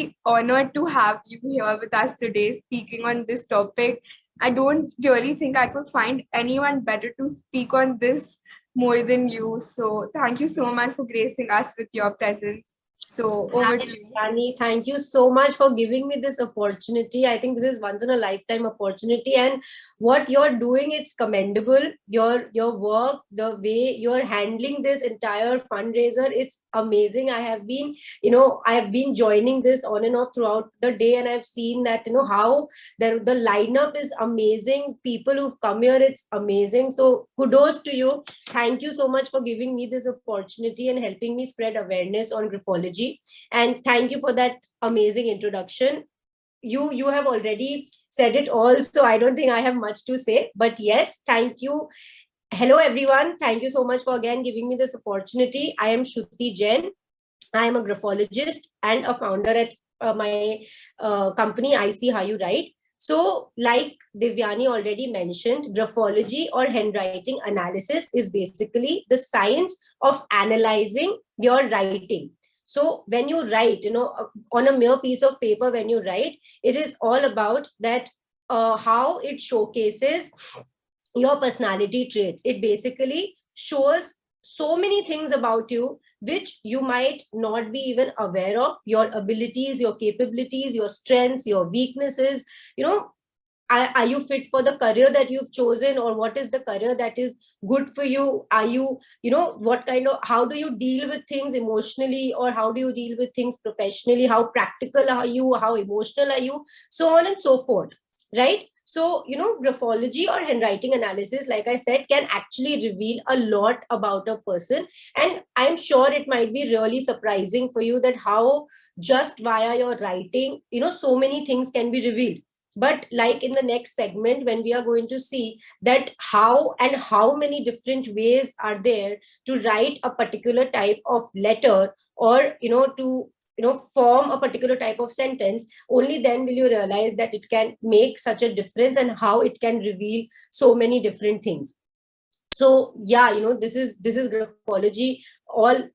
really honored to have you here with us today speaking on this topic. I don't really think I could find anyone better to speak on this more than you. So thank you so much for gracing us with your presence. So over to you. Dani, thank you so much for giving me this opportunity. I think this is once in a lifetime opportunity, and what you're doing, it's commendable. Your work, the way you're handling this entire fundraiser, it's amazing. I have been joining this on and off throughout the day, and I've seen that how the lineup is amazing. People who've come here, it's amazing. So kudos to you. Thank you so much for giving me this opportunity and helping me spread awareness on graphology. And thank you for that amazing introduction. You have already said it all, so I don't think I have much to say. But yes, thank you. Hello, everyone. Thank you so much for again giving me this opportunity. I am Shruti Jain. I am a graphologist and a founder at my company, I See How You Write. So, like Divyani already mentioned, graphology or handwriting analysis is basically the science of analyzing your writing. So when you write, on a mere piece of paper, when you write, it is all about that, how it showcases your personality traits. It basically shows so many things about you, which you might not be even aware of, your abilities, your capabilities, your strengths, your weaknesses, are you fit for the career that you've chosen, or what is the career that is good for you? Are you, how do you deal with things emotionally, or how do you deal with things professionally? How practical are you? How emotional are you? So on and so forth, right? So, graphology or handwriting analysis, like I said, can actually reveal a lot about a person. And I'm sure it might be really surprising for you that how just via your writing, so many things can be revealed. But like in the next segment, when we are going to see that how many different ways are there to write a particular type of letter, or, to form a particular type of sentence, only then will you realize that it can make such a difference and how it can reveal so many different things. So yeah, this is graphology.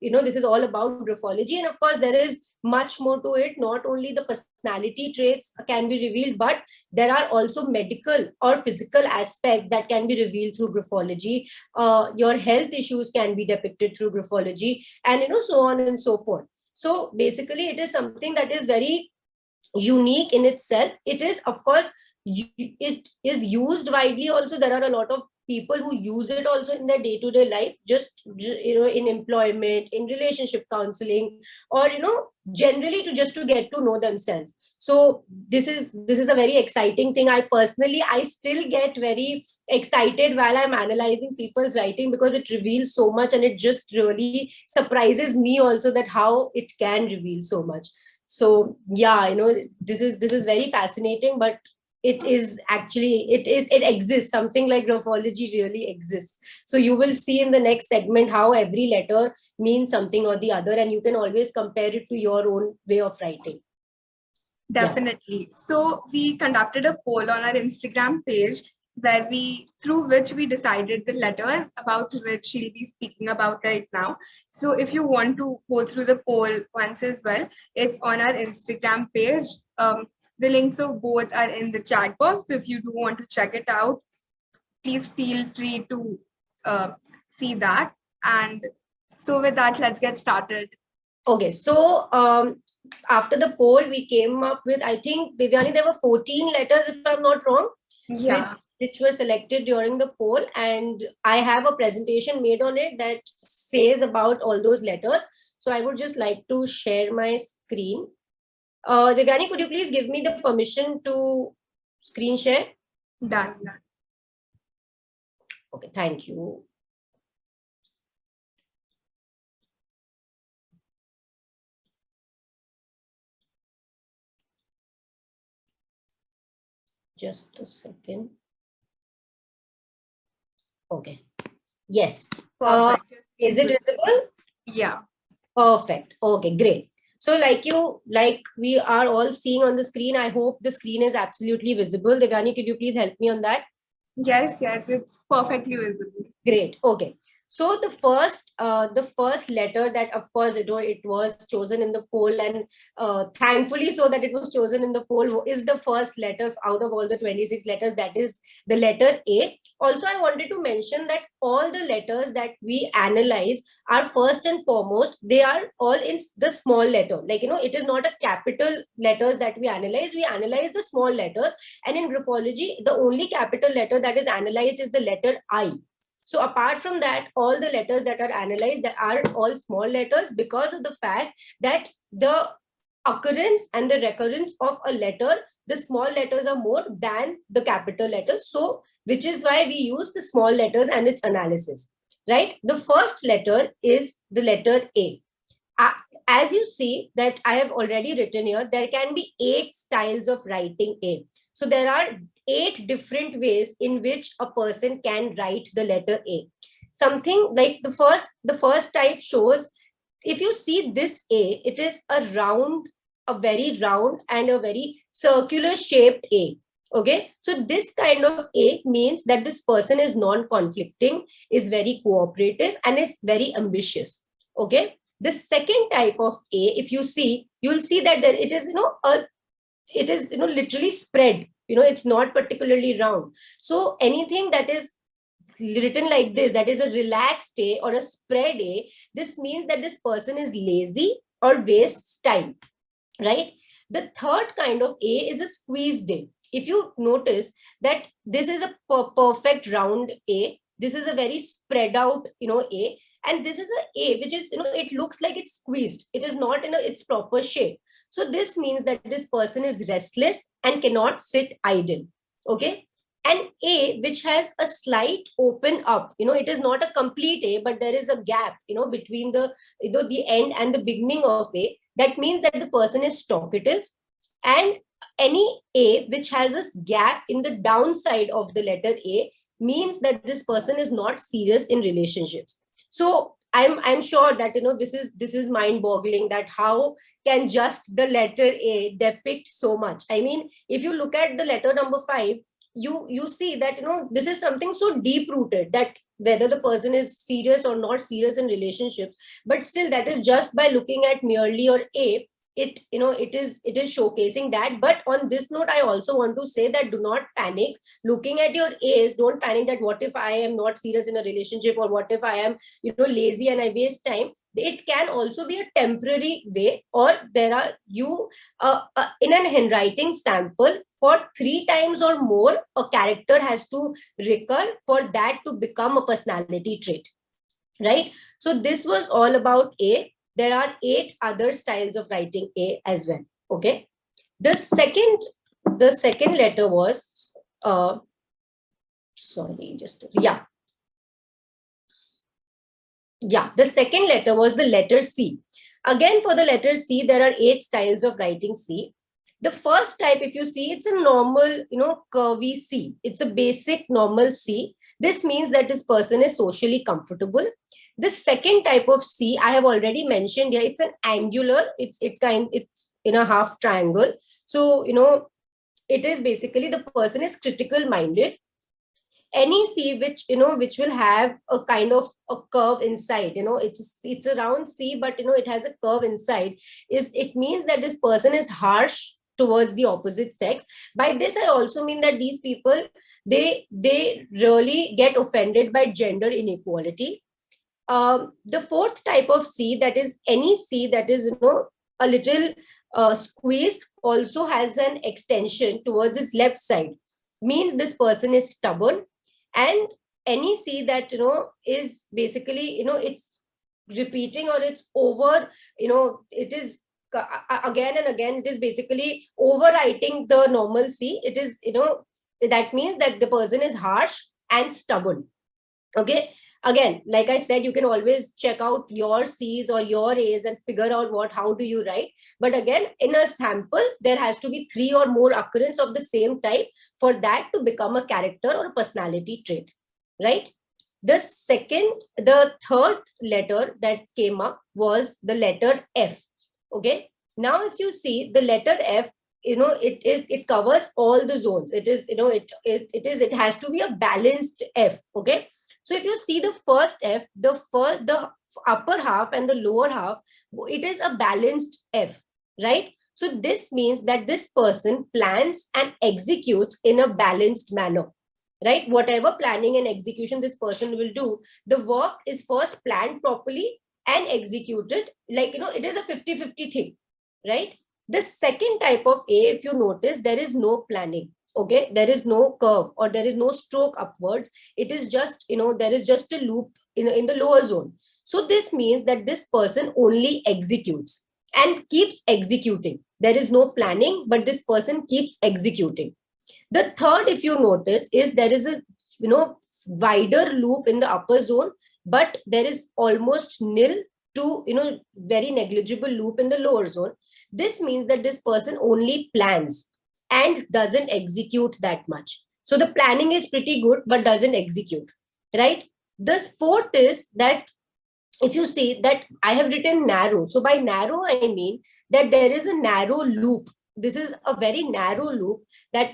This is all about graphology, and of course there is much more to it. Not only the personality traits can be revealed, but there are also medical or physical aspects that can be revealed through graphology. Your health issues can be depicted through graphology, and so on and so forth. So basically it is something that is very unique in itself. It is, of course, it is used widely also. There are a lot of people who use it also in their day-to-day life, just in employment, in relationship counseling, or generally to get to know themselves. So this is a very exciting thing. I still get very excited while I'm analyzing people's writing, because it reveals so much, and it just really surprises me also that how it can reveal so much. So yeah, this is very fascinating. But it is actually, it exists. Something like graphology really exists. So you will see in the next segment how every letter means something or the other, and you can always compare it to your own way of writing. Definitely. Yeah. So we conducted a poll on our Instagram page through which we decided the letters about which she'll be speaking about right now. So if you want to go through the poll once as well, it's on our Instagram page. The links of both are in the chat box. So if you do want to check it out, please feel free to see that. And so with that, let's get started. Okay, so after the poll, we came up with, I think, Divyani, there were 14 letters, if I'm not wrong, which were selected during the poll. And I have a presentation made on it that says about all those letters. So I would just like to share my screen. Divyani, could you please give me the permission to screen share? Done. Okay, thank you. Just a second. Okay. Yes. Is it visible? Yeah. Perfect. Okay, great. So like we are all seeing on the screen, I hope the screen is absolutely visible. Divyani, could you please help me on that? Yes, it's perfectly visible. Great. Okay. So the first letter that, of course, it was chosen in the poll, and thankfully so that it was chosen in the poll, is the first letter out of all the 26 letters, that is the letter A. Also, I wanted to mention that all the letters that we analyze are, first and foremost, they are all in the small letter. Like, it is not a capital letters that we analyze the small letters. And in graphology, the only capital letter that is analyzed is the letter I. So apart from that, all the letters that are analyzed, that are all small letters, because of the fact that the occurrence and the recurrence of a letter, the small letters are more than the capital letters. So which is why we use the small letters and its analysis, right? The first letter is the letter A. As you see that I have already written here, there can be 8 styles of writing A. So there are 8 different ways in which a person can write the letter A. Something like the first type shows, if you see this A, it is a very round and a very circular shaped A. Okay, so this kind of A means that this person is non-conflicting, is very cooperative, and is very ambitious. Okay, the second type of A, if you see, you'll see that it is, it is, literally spread. It's not particularly round. So anything that is written like this, that is a relaxed A or a spread A, this means that this person is lazy or wastes time, right? The third kind of A is a squeezed A. If you notice that this is a perfect round A, this is a very spread out, A, and this is a A which is, it looks like it's squeezed. It is not in its proper shape. So this means that this person is restless and cannot sit idle. Okay. And A which has a slight open up, it is not a complete A, but there is a gap, between the end and the beginning of A. That means that the person is talkative. And any A which has a gap in the downside of the letter A means that this person is not serious in relationships. So I'm sure that this is mind-boggling, that how can just the letter A depict so much. I mean, if you look at the letter number 5, you see that this is something so deep rooted, that whether the person is serious or not serious in relationships, but still that is just by looking at merely your A, it is showcasing that. But on this note, I also want to say that do not panic looking at your A's. Don't panic that what if I am not serious in a relationship, or what if I am lazy and I waste time. It can also be a temporary way, or there are in an handwriting sample, for 3 times or more a character has to recur for that to become a personality trait, right? So this was all about A. There are 8 other styles of writing A as well. Okay. The second letter was sorry, just yeah. The second letter was the letter C. Again, for the letter C, there are 8 styles of writing C. The first type, if you see, it's a normal, curvy C. It's a basic normal C. This means that this person is socially comfortable. The second type of C, I have already mentioned here, it's an angular, it's in a half triangle. So, it is basically the person is critical minded. Any C which will have a kind of a curve inside, it's a round C, but it has a curve inside, it means that this person is harsh towards the opposite sex. By this, I also mean that these people, they really get offended by gender inequality. The fourth type of C, that is any C that is a little squeezed, also has an extension towards its left side, means this person is stubborn. And any C that is basically it's repeating, or it's over, it is again and again, it is basically overwriting the normal C. It is that means that the person is harsh and stubborn. Okay. Again, like I said, you can always check out your C's or your A's and figure out how do you write. But again, in a sample, there has to be 3 or more occurrence of the same type for that to become a character or a personality trait, right? The third letter that came up was the letter F. Okay. Now, if you see the letter F, it covers all the zones. It is, it has to be a balanced F. Okay. So if you see the first F, the upper half and the lower half, it is a balanced F, right? So this means that this person plans and executes in a balanced manner, right? Whatever planning and execution this person will do, the work is first planned properly and executed. Like, it is a 50-50 thing, right? The second type of A, if you notice, there is no planning. Okay, there is no curve or there is no stroke upwards. It is just, there is just a loop in the lower zone. So this means that this person only executes and keeps executing. There is no planning, but this person keeps executing. The third, if you notice, is there is a wider loop in the upper zone, but there is almost nil to very negligible loop in the lower zone. This means that this person only plans and doesn't execute that much. So the planning is pretty good, but doesn't execute, right? The fourth is that if you see that I have written narrow. So by narrow, I mean that there is a narrow loop. This is a very narrow loop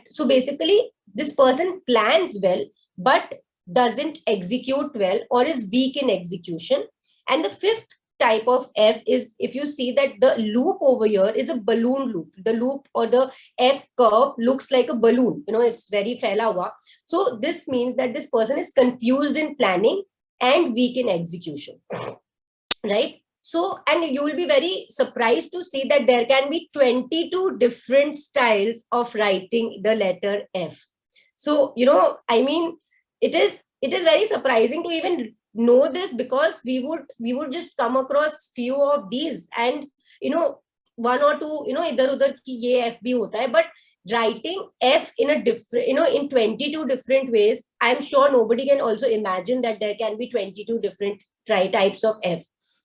so basically this person plans well, but doesn't execute well or is weak in execution. And the fifth type of F is, if you see that the loop over here is a balloon loop. The loop or the F curve looks like a balloon. It's very fela hua. So this means that this person is confused in planning and weak in execution, right? So, and you will be very surprised to see that there can be 22 different styles of writing the letter F. So, I mean, it is very surprising to even know this, because we would just come across few of these and, one or two, idhar udhar ki ye F bhi hota hai, but writing F in a different, in 22 different ways, I'm sure nobody can also imagine that there can be 22 different types of F.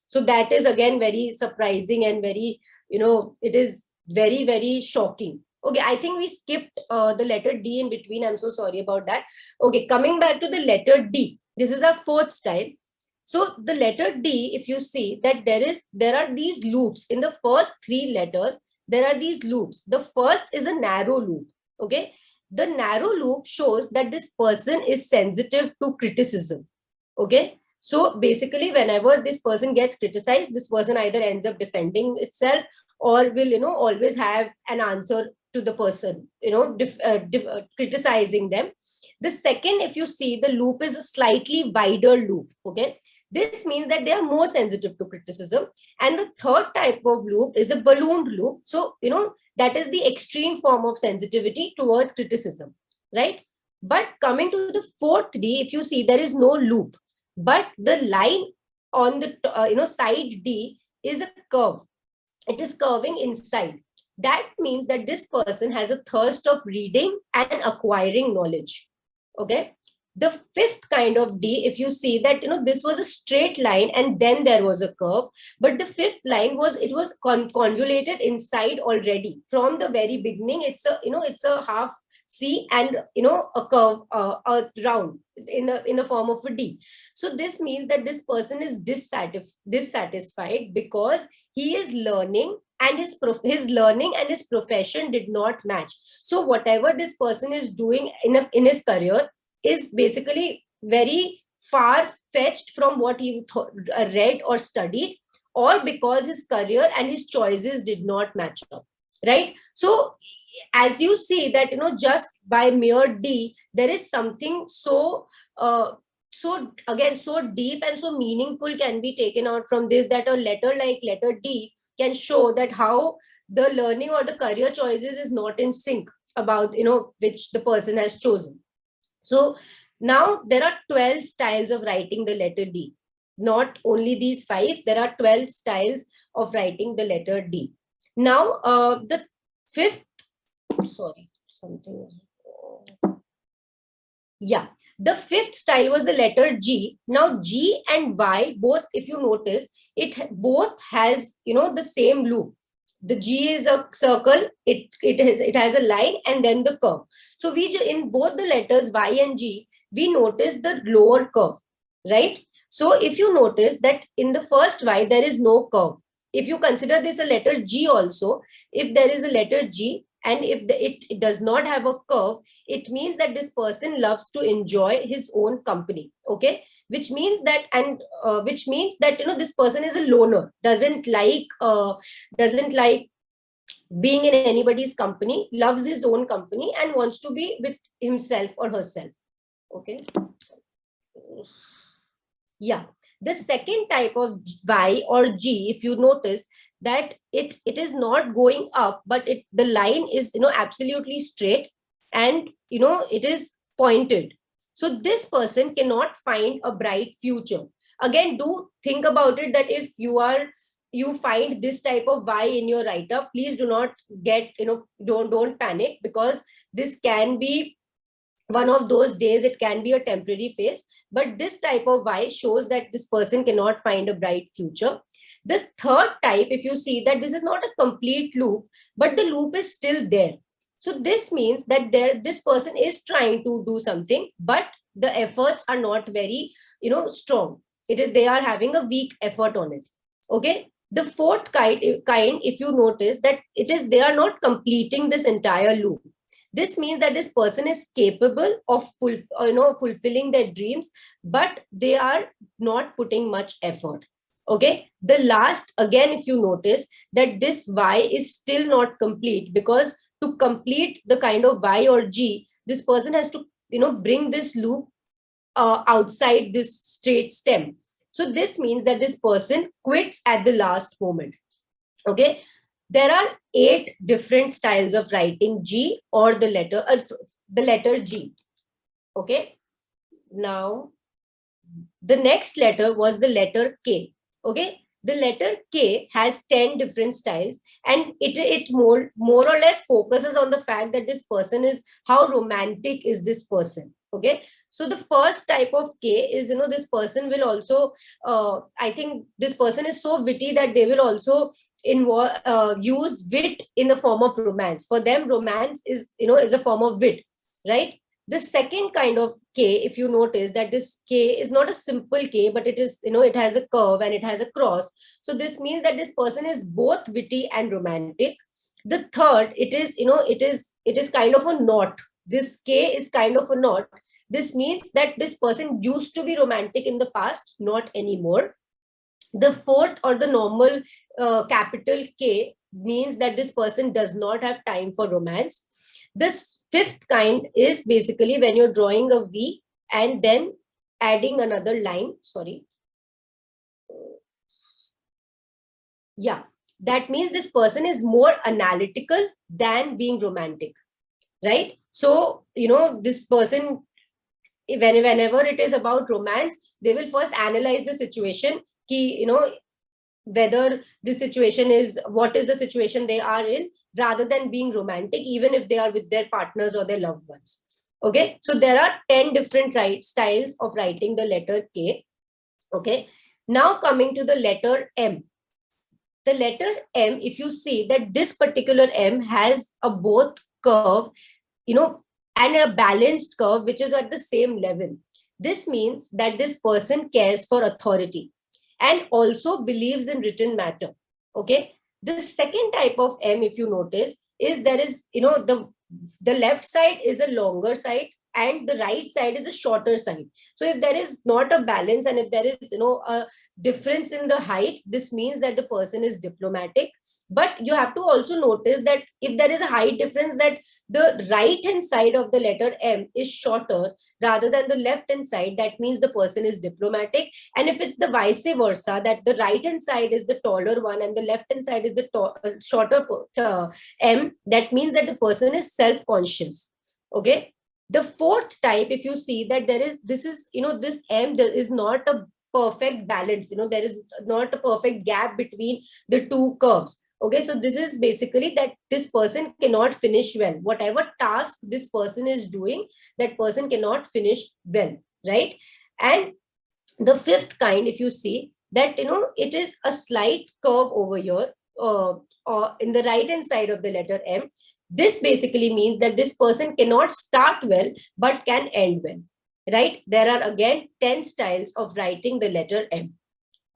So that is again very surprising and very, it is very, very shocking. Okay, I think we skipped the letter D in between. I'm so sorry about that. Okay, coming back to the letter D. This is our fourth style. So the letter D, if you see that there are these loops in the first three letters, there are these loops. The first is a narrow loop. Okay, the narrow loop shows that this person is sensitive to criticism. Okay, so basically, whenever this person gets criticized, this person either ends up defending itself or will, always have an answer to the person, criticizing them. The second, if you see, the loop is a slightly wider loop. Okay, this means that they are more sensitive to criticism. And the third type of loop is a ballooned loop. So, that is the extreme form of sensitivity towards criticism, right? But coming to the fourth D, if you see, there is no loop, but the line on the side D is a curve. It is curving inside. That means that this person has a thirst of reading and acquiring knowledge. Okay. The fifth kind of D, if you see that, this was a straight line and then there was a curve, but the fifth line was convoluted inside already from the very beginning. It's a half C and a curve, a round in the form of a D. So this means that this person is dissatisfied because he is learning and his learning and his profession did not match. So whatever this person is doing in his career is basically very far fetched from what he read or studied, or because his career and his choices did not match up, right? So as you see that, just by mere D, there is something so deep and so meaningful can be taken out from this, that a letter like letter D can show that how the learning or the career choices is not in sync about, which the person has chosen. So now there are 12 styles of writing the letter D. Not only these 5, there are 12 styles of writing the letter D. Now, the fifth, the fifth style was the letter G. Now G and Y, both, if you notice, both has, the same loop. The G is a circle, it has a line and then the curve. So in both the letters Y and G, we notice the lower curve, right? So if you notice that in the first Y, there is no curve. If you consider this a letter G also, if there is a letter G and if it does not have a curve, it means that this person loves to enjoy his own company. Okay, which means that, and which means that, you know, this person is a loner, doesn't like being in anybody's company, loves his own company, and wants to be with himself or herself. Okay, yeah. The second type of Y or G, if you notice that it is not going up, but the line is, you know, absolutely straight, and, you know, it is pointed. So this person cannot find a bright future. Again, do think about it, that if you find this type of Y in your write-up, please do not get, you know, don't panic, because this can be one of those days, it can be a temporary phase, but this type of Y shows that this person cannot find a bright future. This third type, if you see that this is not a complete loop, but the loop is still there. So this means that this person is trying to do something, but the efforts are not very, you know, strong. They are having a weak effort on it. Okay. The fourth kind, if you notice that they are not completing this entire loop. This means that this person is capable of fulfilling their dreams, but they are not putting much effort. Okay. The last, again, if you notice that this Y is still not complete, because to complete the kind of Y or G, this person has to, you know, bring this loop outside this straight stem. So this means that this person quits at the last moment. Okay. There are 8 different styles of writing G, or the letter G. Okay. Now, the next letter was the letter K. Okay. The letter K has 10 different styles, and it more or less focuses on the fact that this person is, how romantic is this person. Okay. So the first type of K is, you know, this person will also, I think this person is so witty that they will also use wit in the form of romance. For them, romance is, you know, is a form of wit, right? The second kind of K, if you notice that this K is not a simple K, but it is, you know, it has a curve and it has a cross. So this means that this person is both witty and romantic. The third, it is, you know, it is kind of a knot. This K is kind of a knot. This means that this person used to be romantic in the past, not anymore. The fourth, or the normal capital K, means that this person does not have time for romance. This fifth kind is basically when you're drawing a V and then adding another line. Sorry. Yeah, that means this person is more analytical than being romantic, right? So, you know, this person, whenever it is about romance, they will first analyze the situation, you know, whether the situation is, what is the situation they are in, rather than being romantic, even if they are with their partners or their loved ones. Okay. So there are 10 different styles of writing the letter K. Okay. Now coming to the letter M. The letter M, if you see that this particular M has a both curve, you know, and a balanced curve, which is at the same level. This means that this person cares for authority and also believes in written matter. Okay. The second type of M, if you notice, is there is, you know, the left side is a longer side and the right side is a shorter side. So if there is not a balance, and if there is, you know, a difference in the height, this means that the person is diplomatic. But you have to also notice that if there is a height difference, that the right hand side of the letter M is shorter rather than the left hand side, that means the person is diplomatic. And if it's the vice versa, that the right hand side is the taller one and the left hand side is the shorter M, that means that the person is self-conscious. Okay. The fourth type, if you see that this is, you know, this M, there is not a perfect balance, you know, there is not a perfect gap between the two curves. Okay, so this is basically that this person cannot finish well. Whatever task this person is doing, that person cannot finish well, right? And the fifth kind, if you see that, you know, it is a slight curve over here, or in the right hand side of the letter M. This basically means that this person cannot start well, but can end well, right? There are again 10 styles of writing the letter M.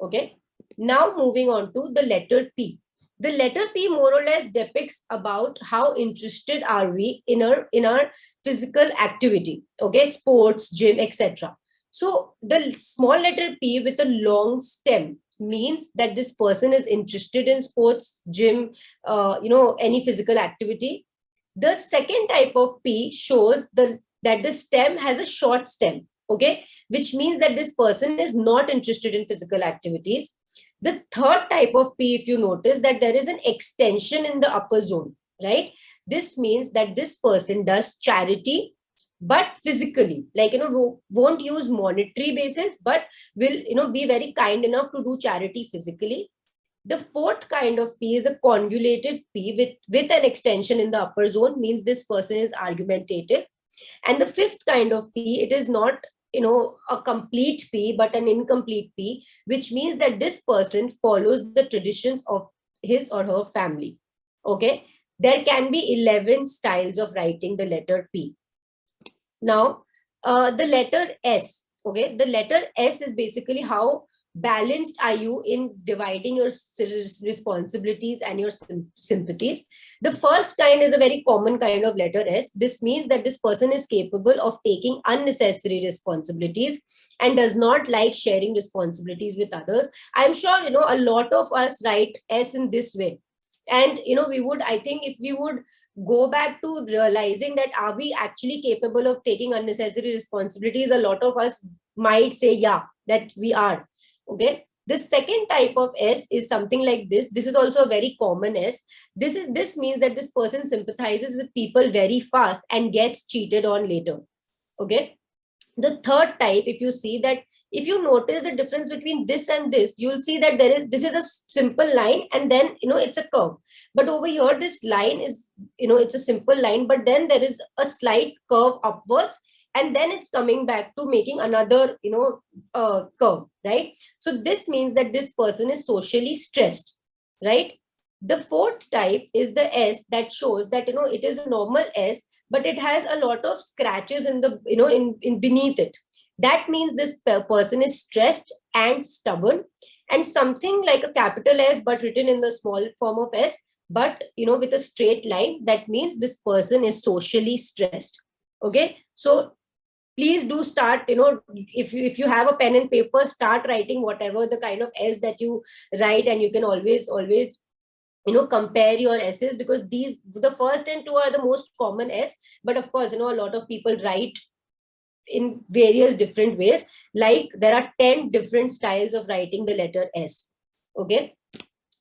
Okay. Now moving on to the letter P. The letter P more or less depicts about how interested are we in our physical activity, okay, sports, gym, etc. So the small letter P with a long stem means that this person is interested in sports, gym, any physical activity. The second type of P shows that the stem has a short stem, okay, which means that this person is not interested in physical activities. The third type of P, if you notice that there is an extension in the upper zone, right? This means that this person does charity, but physically, like, won't use monetary basis, but will, be very kind enough to do charity physically. The fourth kind of P is a convoluted P with an extension in the upper zone, means this person is argumentative. And the fifth kind of P, it is not, a complete P, but an incomplete P, which means that this person follows the traditions of his or her family. Okay. There can be 11 styles of writing the letter P. Now, the letter S. Okay. The letter S is basically how balanced are you in dividing your responsibilities and your sympathies. The first kind is a very common kind of letter S. This means that this person is capable of taking unnecessary responsibilities and does not like sharing responsibilities with others. I'm sure, a lot of us write S in this way. And, I think if we would go back to realizing that are we actually capable of taking unnecessary responsibilities, a lot of us might say, yeah, that we are. Okay. The second type of S is something like this. This is also a very common S. This means that this person sympathizes with people very fast and gets cheated on later. Okay. The third type, if you notice the difference between this and this, you'll see that this is a simple line, and then it's a curve. But over here, this line is, it's a simple line, but then there is a slight curve upwards, and then it's coming back to making another curve, right? So this means that this person is socially stressed, right? The fourth type is the S, that shows that it is a normal S, but it has a lot of scratches in the in beneath it. That means this person is stressed and stubborn. And something like a capital S but written in the small form of S, but with a straight line, that means this person is socially stressed. Okay, so please do start, if you have a pen and paper, start writing whatever the kind of S that you write, and you can always compare your S's, because the first and two are the most common S. But of course, a lot of people write in various different ways. Like there are 10 different styles of writing the letter S. Okay.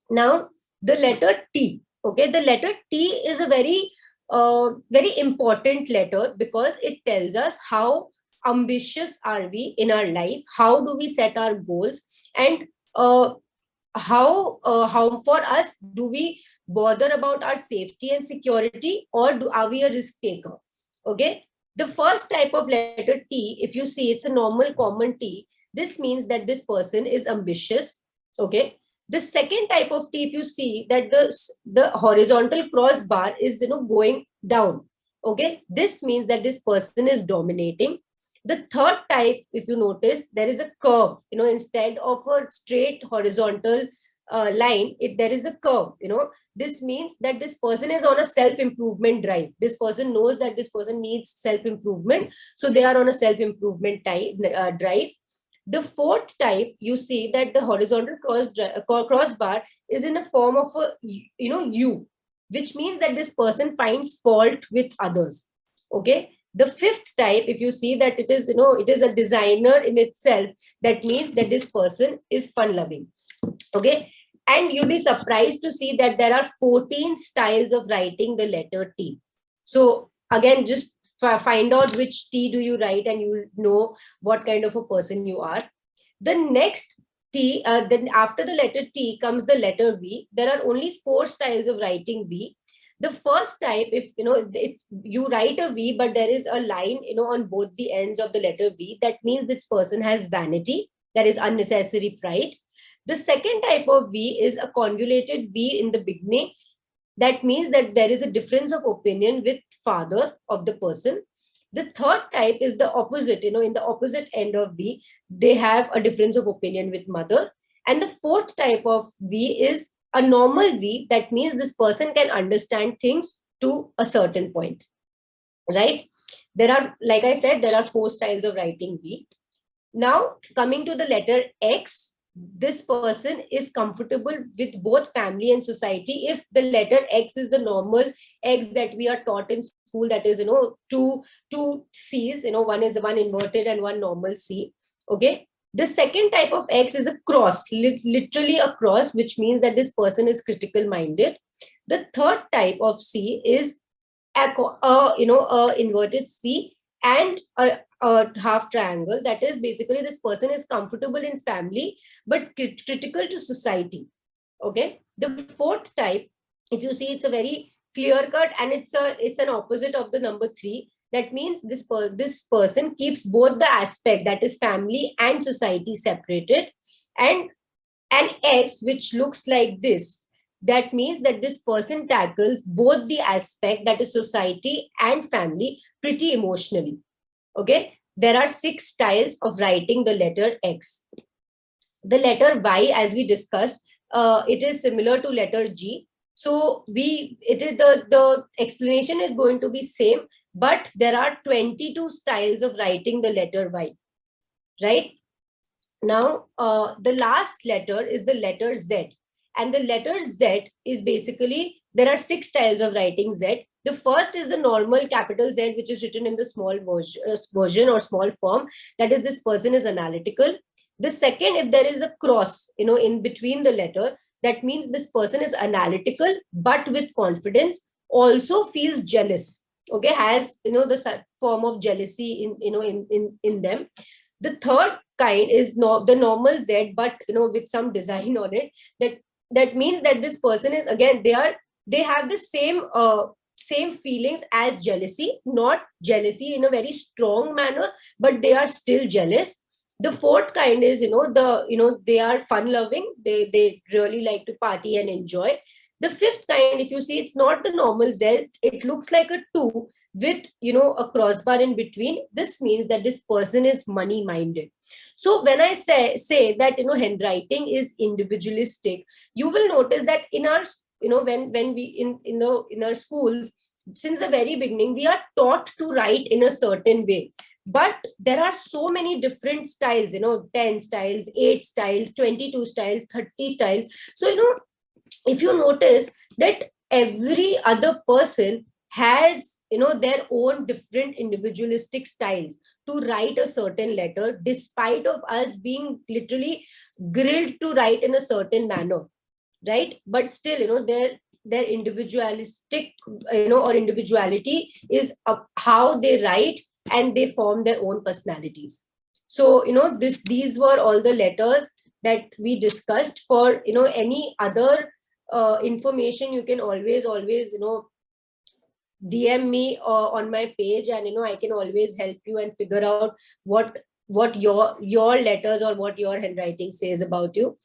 Now the letter T. Okay. The letter T is a very important letter, because it tells us how ambitious are we in our life, how do we set our goals, and how for us do we bother about our safety and security, or are we a risk taker? Okay. The first type of letter T, if you see, it's a normal common T. This means that this person is ambitious. Okay. The second type of T, if you see that the horizontal crossbar is going down. Okay. This means that this person is dominating. The third type, if you notice, there is a curve, instead of a straight horizontal line, there is a curve. This means that this person is on a self-improvement drive. This person knows that this person needs self-improvement, so they are on a self-improvement drive. The fourth type, you see that the horizontal crossbar is in a form of a U, which means that this person finds fault with others. Okay. The fifth type, if you see that it is a designer in itself, that means that this person is fun loving. Okay. And you'll be surprised to see that there are 14 styles of writing the letter T. So again, just find out which T do you write, and you will know what kind of a person you are. The next T, then after the letter T comes the letter V. There are only 4 styles of writing V. The first type, if you write a V, but there is a line on both the ends of the letter V, that means this person has vanity, that is unnecessary pride. The second type of V is a convoluted V in the beginning. That means that there is a difference of opinion with father of the person. The third type is the opposite, in the opposite end of V, they have a difference of opinion with mother. And the fourth type of V is A normal V, that means this person can understand things to a certain point, right? There are, like I said, there are 4 styles of writing V. Now, coming to the letter X, this person is comfortable with both family and society. If the letter X is the normal X that we are taught in school, that is, two C's, one is one inverted and one normal C. Okay. The second type of X is a cross, literally a cross, which means that this person is critical minded. The third type of C is a inverted C and a half triangle. That is basically this person is comfortable in family but critical to society. Okay. The fourth type, if you see, it's a very clear cut and it's an opposite of the number 3. That means this person keeps both the aspect, that is family and society, separated. And an X which looks like this, that means that this person tackles both the aspect, that is society and family, pretty emotionally. Okay. There are 6 styles of writing the letter X. The letter Y, as we discussed, it is similar to letter G. So the explanation is going to be same, but there are 22 styles of writing the letter Y, right? Now, the last letter is the letter Z. And the letter Z is basically, there are 6 styles of writing Z. The first is the normal capital Z, which is written in the small version or small form. That is, this person is analytical. The second, if there is a cross, in between the letter, that means this person is analytical, but with confidence, also feels jealous. Okay, has, the form of jealousy in them. The third kind is the normal Z, but with some design on it. That means that this person is, again, they have the same feelings as jealousy, not jealousy in a very strong manner, but they are still jealous. The fourth kind is, they are fun loving. They really like to party and enjoy. The fifth kind, if you see, it's not the normal Z. It looks like a 2 with, a crossbar in between. This means that this person is money minded. So when I say that, handwriting is individualistic, you will notice that in our, when we in our schools, since the very beginning, we are taught to write in a certain way. But there are so many different styles, 10 styles, 8 styles, 22 styles, 30 styles. So, if you notice that every other person has, their own different individualistic styles to write a certain letter, despite of us being literally grilled to write in a certain manner, right? But still, their individualistic, or individuality is how they write, and they form their own personalities. So, these were all the letters that we discussed. For, any other information, you can always, DM me on my page, and, I can always help you and figure out what your letters or what your handwriting says about you.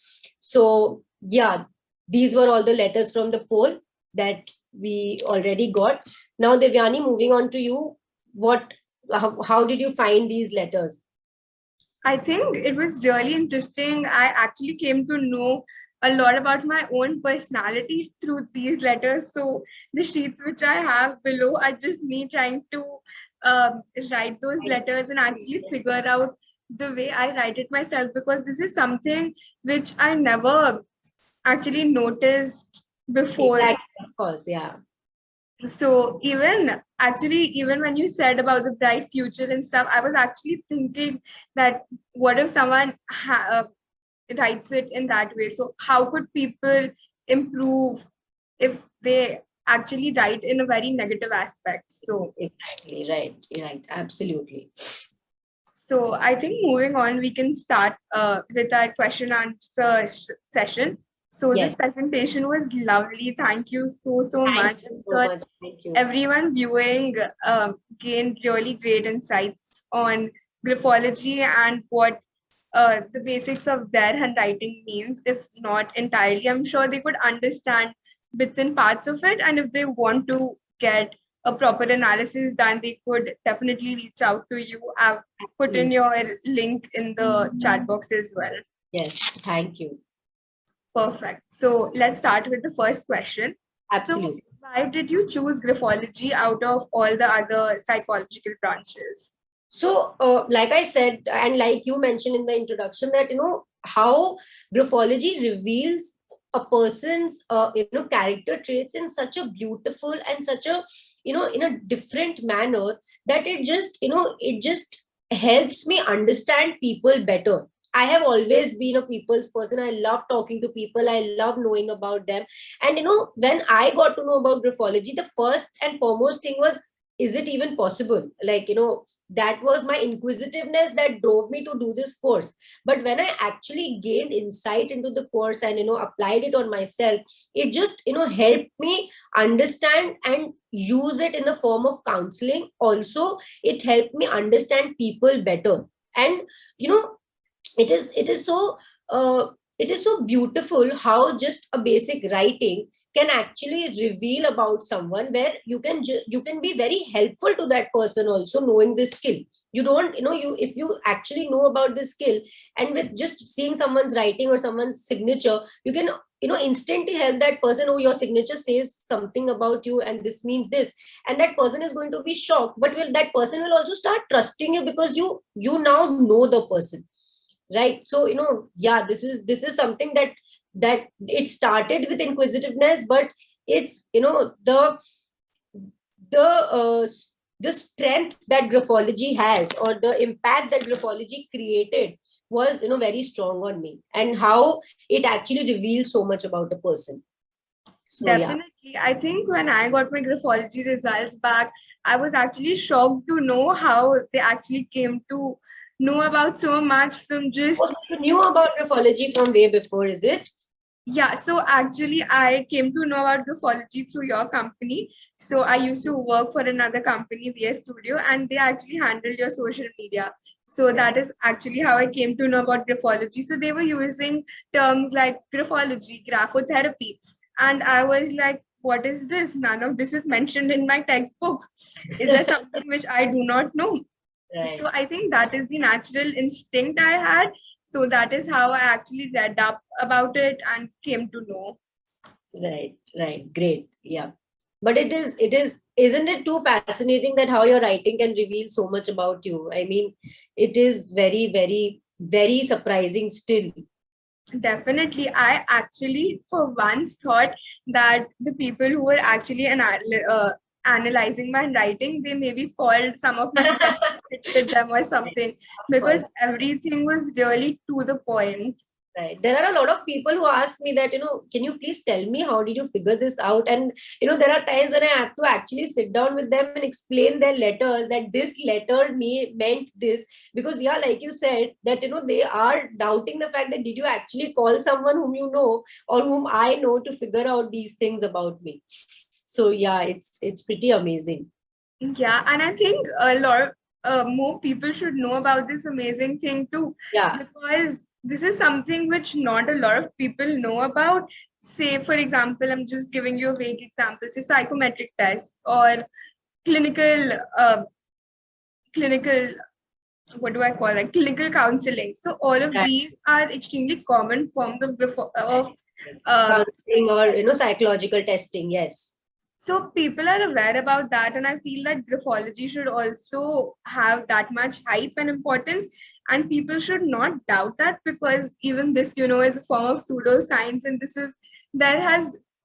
So, yeah, these were all the letters from the poll that we already got. Now, Devyani, moving on to you, how did you find these letters? I think it was really interesting. I actually came to know a lot about my own personality through these letters. So the sheets which I have below are just me trying to write those letters and actually figure out the way I write it myself, because this is something which I never actually noticed before. Exactly, of course, yeah. So even when you said about the bright future and stuff, I was actually thinking that what if someone writes it in that way? So how could people improve if they actually write in a very negative aspect? So exactly, right, absolutely. So I think moving on, we can start with our question answer session. So yes, this presentation was lovely. Thank you so much. Thank you. Everyone viewing gained really great insights on graphology and what the basics of their handwriting means. If not entirely, I'm sure they could understand bits and parts of it. And if they want to get a proper analysis done, they could definitely reach out to you. I've put in your link in the chat box as well. Yes, thank you. Perfect. So let's start with the first question. Absolutely. So why did you choose graphology out of all the other psychological branches? So, like I said, and like you mentioned in the introduction, that how graphology reveals a person's character traits in such a beautiful and such a in a different manner, that it just helps me understand people better. I have always been a people's person. I love talking to people. I love knowing about them. And when I got to know about graphology, the first and foremost thing was, is it even possible? Like, that was my inquisitiveness that drove me to do this course. But when I actually gained insight into the course and applied it on myself, it just helped me understand and use it in the form of counseling. Also, it helped me understand people better. And you know uh, it is so beautiful how just a basic writing can actually reveal about someone, where you can be very helpful to that person also, knowing this skill. You don't you if you actually know about this skill, and with just seeing someone's writing or someone's signature, you can instantly help that person. Oh, your signature says something about you, and this means this. And that person is going to be shocked, but that person will also start trusting you, because you now know the person, right? So yeah, this is something that it started with inquisitiveness, but it's the the strength that graphology has, or the impact that graphology created, was very strong on me, and how it actually reveals so much about a person. So yeah. Definitely. I think when I got my graphology results back, I was actually shocked to know how they actually came to know about so much from just. Also, you knew about graphology from way before, is it? Yeah, so actually I came to know about graphology through your company. So I used to work for another company, VS Studio, and they actually handled your social media. So that is actually how I came to know about graphology. So they were using terms like graphology, graphotherapy. And I was like, what is this? None of this is mentioned in my textbooks. Is there something which I do not know? Right. So I think that is the natural instinct I had. So that is how I actually read up about it and came to know. Right, great. Yeah. But isn't it too fascinating that how your writing can reveal so much about you? I mean, it is very, very, very surprising still. Definitely. I actually, for once, thought that the people who were actually analyzing my writing, they maybe called some of my friends with them or something, Of because course. everything was really to the point. Right. There are a lot of people who ask me that, can you please tell me how did you figure this out? And, there are times when I have to actually sit down with them and explain their letters, that this letter meant this. Because, yeah, like you said, that, they are doubting the fact that did you actually call someone whom you know or whom I know to figure out these things about me? So, yeah, it's pretty amazing. Yeah, and I think a lot more people should know about this amazing thing too, Yeah. because this is something which not a lot of people know about. Say, for example, I'm just giving you a vague example, say psychometric tests or clinical, clinical, what do I call it? Clinical counseling. So all of Right. these are extremely common forms of Counseling or, psychological testing. Yes. so people are aware about that, and I feel that graphology should also have that much hype and importance, and people should not doubt that, because even this, is a form of pseudoscience, and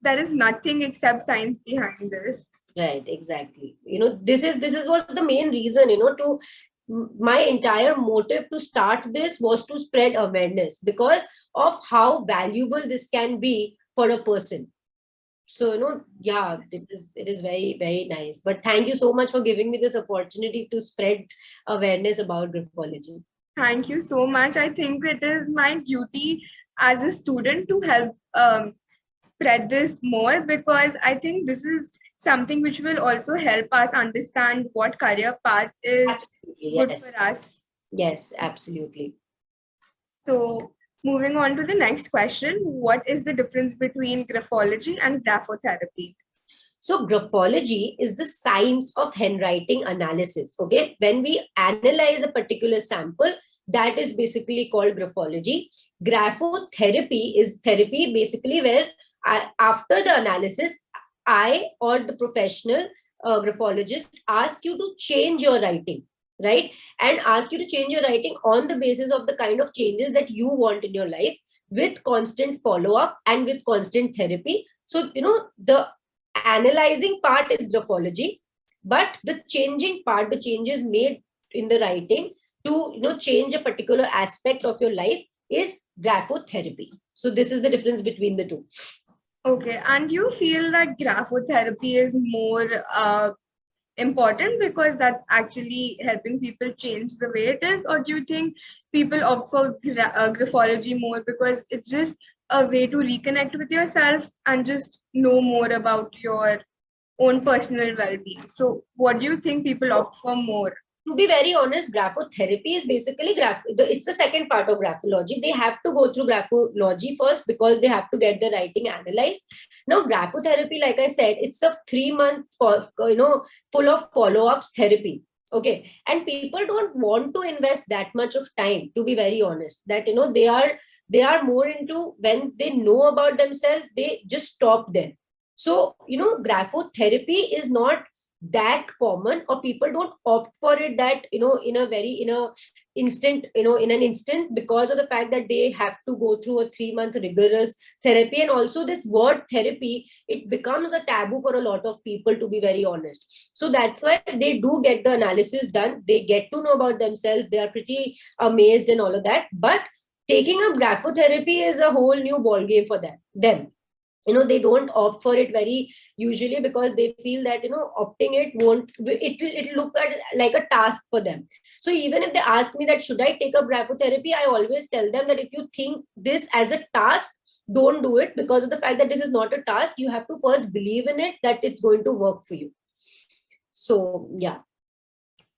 there is nothing except science behind this. Right, exactly. This is was the main reason, to my entire motive to start this was to spread awareness, because of how valuable this can be for a person. So, yeah, it is very, very nice. But thank you so much for giving me this opportunity to spread awareness about graphology. Thank you so much. I think it is my duty as a student to help spread this more, because I think this is something which will also help us understand what career path is Absolutely, good yes. for us. Yes, absolutely. So moving on to the next question, what is the difference between graphology and graphotherapy? So graphology is the science of handwriting analysis. Okay, when we analyze a particular sample, that is basically called graphology. Graphotherapy is therapy basically where after the analysis, I or the professional graphologist ask you to change your writing, right? And ask you to change your writing on the basis of the kind of changes that you want in your life, with constant follow-up and with constant therapy. So, the analyzing part is graphology, but the changing part, the changes made in the writing to change a particular aspect of your life, is graphotherapy. So this is the difference between the two. Okay, and you feel that graphotherapy is more important because that's actually helping people change the way it is, or do you think people opt for graphology more because it's just a way to reconnect with yourself and just know more about your own personal well-being? So what do you think people opt for more? To be very honest, graphotherapy is basically it's the second part of graphology. They have to go through graphology first because they have to get the writing analyzed. Now, graphotherapy, like I said, it's a 3-month, full of follow-ups therapy. Okay. And people don't want to invest that much of time, to be very honest, that, they are more into when they know about themselves, they just stop there. So, graphotherapy is not that common, or people don't opt for it that in an instant, because of the fact that they have to go through a 3-month rigorous therapy. And also this word therapy, it becomes a taboo for a lot of people, to be very honest. So that's why they do get the analysis done, they get to know about themselves, they are pretty amazed and all of that. But taking up graphotherapy is a whole new ball game for them. They don't opt for it very usually because they feel that opting it look at like a task for them. So even if they ask me that should I take up graphotherapy, I always tell them that if you think this as a task, don't do it, because of the fact that this is not a task. You have to first believe in it, that it's going to work for you. So yeah.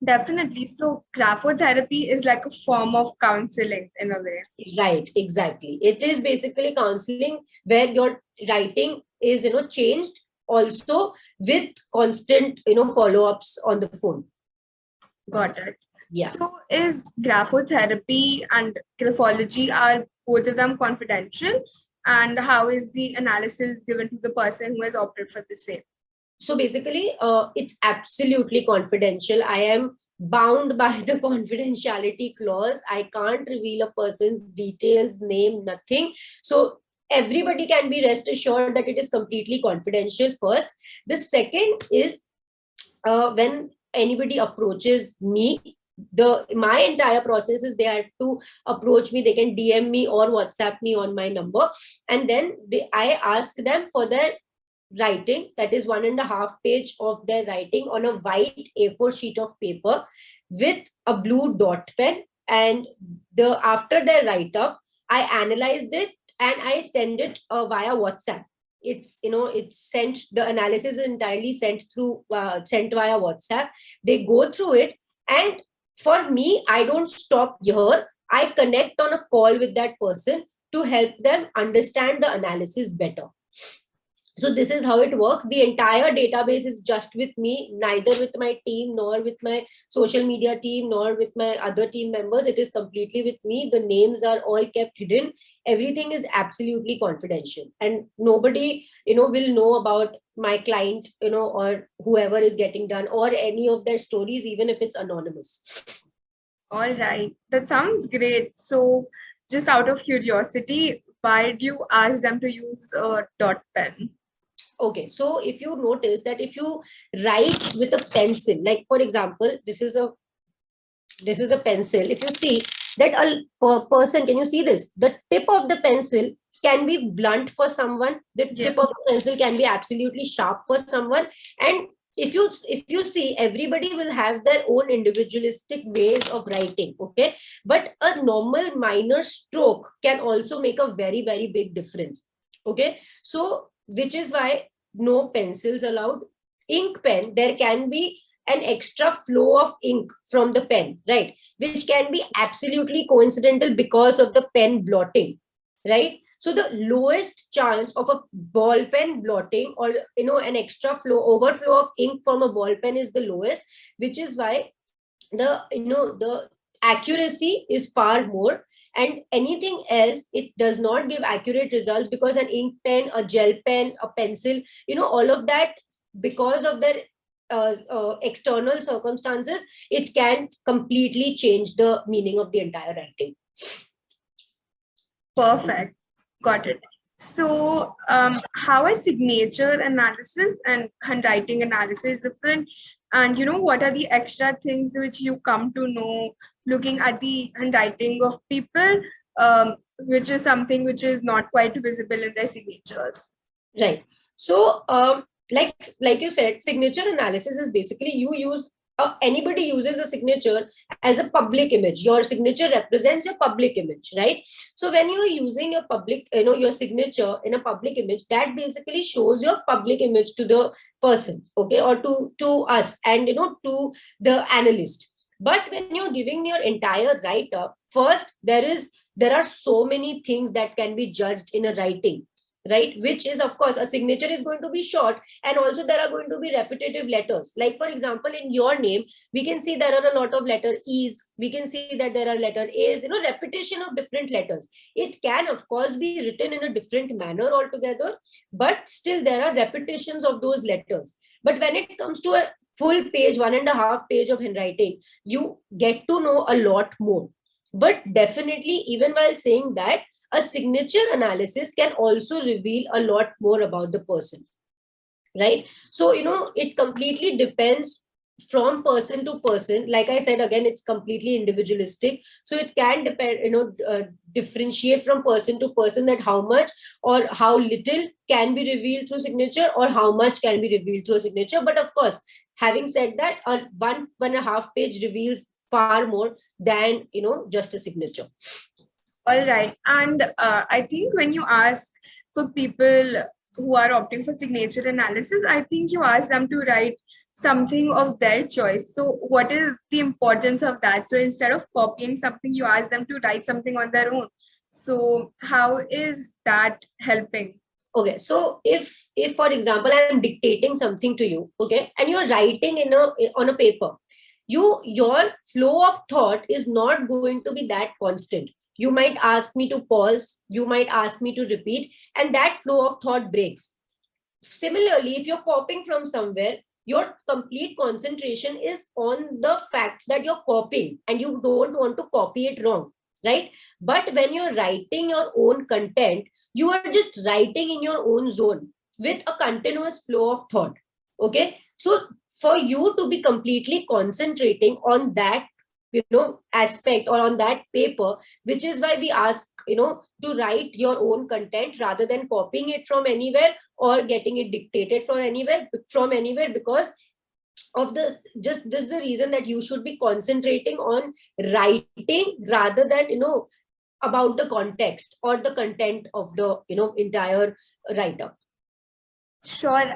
Definitely. So graphotherapy is like a form of counseling in a way. Right, exactly. It is basically counseling where your writing is, changed also with constant, follow-ups on the phone. Got it. Yeah. So is graphotherapy and graphology, are both of them confidential? And how is the analysis given to the person who has opted for the same? So basically, it's absolutely confidential. I am bound by the confidentiality clause. I can't reveal a person's details, name, nothing. So everybody can be rest assured that it is completely confidential first. The second is when anybody approaches me, my entire process is they have to approach me. They can DM me or WhatsApp me on my number, and then I ask them for their writing, that is 1.5 page of their writing on a white A4 sheet of paper with a blue dot pen. And after their write up, I analyzed it and I send it via WhatsApp. It's sent, the analysis is entirely sent via WhatsApp. They go through it, and for me, I don't stop here. I connect on a call with that person to help them understand the analysis better. So this is how it works. The entire database is just with me, neither with my team, nor with my social media team, nor with my other team members. It is completely with me. The names are all kept hidden. Everything is absolutely confidential, and nobody, will know about my client, or whoever is getting done, or any of their stories, even if it's anonymous. All right. That sounds great. So just out of curiosity, why do you ask them to use a dot pen? Okay, so if you notice that if you write with a pencil, like for example, this is a pencil. If you see that a person, can you see this? The tip of the pencil can be blunt for someone. The tip of the pencil can be absolutely sharp for someone. And if you see, everybody will have their own individualistic ways of writing. Okay, but a normal minor stroke can also make a very, very big difference. Okay, so which is why no pencils allowed. Ink pen, there can be an extra flow of ink from the pen, right, which can be absolutely coincidental because of the pen blotting, right? So the lowest chance of a ball pen blotting, or an extra overflow of ink from a ball pen is the lowest, which is why the accuracy is far more, and anything else, it does not give accurate results, because an ink pen, a gel pen, a pencil, all of that, because of their external circumstances, it can completely change the meaning of the entire writing. Perfect. Got it. So how are signature analysis and handwriting analysis different? And what are the extra things which you come to know looking at the handwriting of people, which is something which is not quite visible in their signatures? Right. So like you said, signature analysis is basically you use anybody uses a signature as a public image. Your signature represents your public image, right? So when you're using your public, your signature in a public image, that basically shows your public image to the person, okay, or to us, and to the analyst. But when you're giving your entire write-up, first there are so many things that can be judged in a writing, right? Which is, of course, a signature is going to be short, and also there are going to be repetitive letters. Like, for example, in your name, we can see there are a lot of letter E's, we can see that there are letter A's, repetition of different letters. It can, of course, be written in a different manner altogether, but still there are repetitions of those letters. But when it comes to a full page, 1.5 page of handwriting, you get to know a lot more. But definitely, even while saying that, a signature analysis can also reveal a lot more about the person, right? So, it completely depends from person to person. Like I said, again, it's completely individualistic. So it can depend, differentiate from person to person, that how much or how little can be revealed through signature, or how much can be revealed through a signature. But of course, having said that, a 1.5 page reveals far more than, just a signature. All right. And I think when you ask for people who are opting for signature analysis, I think you ask them to write something of their choice. So what is the importance of that? So instead of copying something, you ask them to write something on their own. So how is that helping? Okay, so if for example, I am dictating something to you, okay, and you're writing on a paper, your flow of thought is not going to be that constant. You might ask me to pause, you might ask me to repeat, and that flow of thought breaks. Similarly, if you're copying from somewhere, your complete concentration is on the fact that you're copying, and you don't want to copy it wrong, right? But when you're writing your own content, you are just writing in your own zone with a continuous flow of thought, okay? So for you to be completely concentrating on that, aspect, or on that paper, which is why we ask, to write your own content rather than copying it from anywhere or getting it dictated from anywhere, because of this, just this the reason that you should be concentrating on writing rather than, about the context or the content of the, entire write-up. Sure.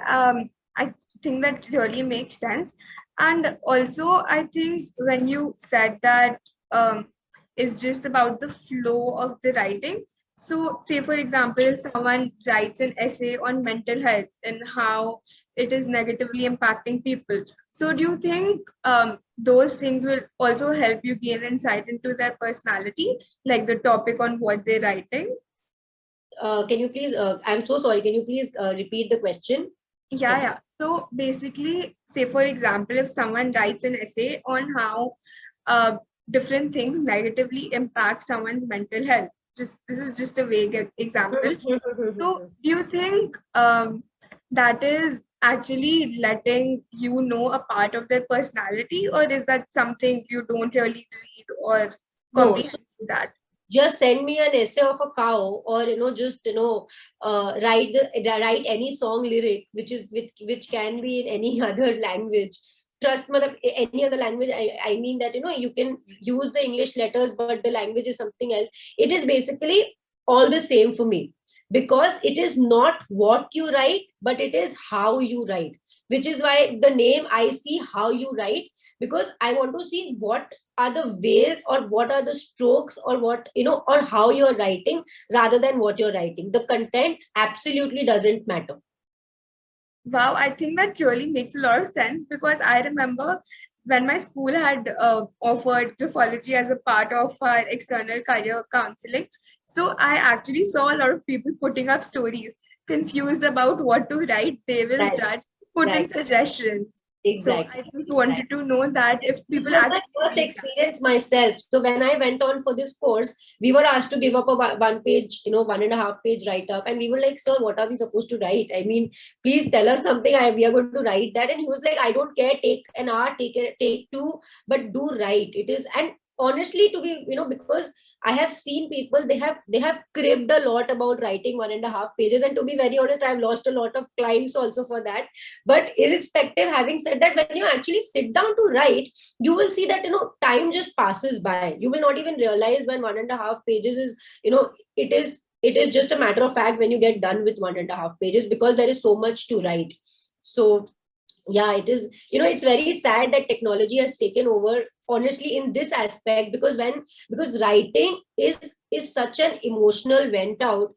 I think that really makes sense. And also, I think when you said that it's just about the flow of the writing. So say, for example, if someone writes an essay on mental health and how it is negatively impacting people. So do you think those things will also help you gain insight into their personality, like the topic on what they're writing? Can you please, I'm so sorry, can you please repeat the question? Yeah. So basically, say for example, if someone writes an essay on how different things negatively impact someone's mental health, this is just a vague example. So do you think that is actually letting you know a part of their personality, or is that something you don't really read or comprehend that? Just send me an essay of a cow, or just write any song lyric which can be in any other language. Trust me, any other language, I mean that you can use the English letters, but the language is something else. It is basically all the same for me, because it is not what you write, but it is how you write, which is why the name I See How You Write, because I want to see what are the ways, or what are the strokes, or what, or how you're writing, rather than what you're writing. The content absolutely doesn't matter. Wow, I think that really makes a lot of sense, because I remember when my school had offered graphology as a part of our external career counseling, so I actually saw a lot of people putting up stories, confused about what to write. They will Right, judge, put in right. suggestions. So I Exactly. just Exactly. wanted to know that if This people was my actually first read that. experience myself. So when I went on for this course, we were asked to give up a one page, 1.5 page write up. And we were like, sir, what are we supposed to write? I mean, please tell us something. We are going to write that. And he was like, I don't care, take an hour, take two, but do write. It is, and honestly, to be, because I have seen people, they have cribbed a lot about writing 1.5 pages. And to be very honest, I've lost a lot of clients also for that. But irrespective, having said that, when you actually sit down to write, you will see that time just passes by. You will not even realize when 1.5 pages is, it is just a matter of fact when you get done with 1.5 pages, because there is so much to write. So yeah, it is, it's very sad that technology has taken over, honestly, in this aspect, because writing is such an emotional vent out,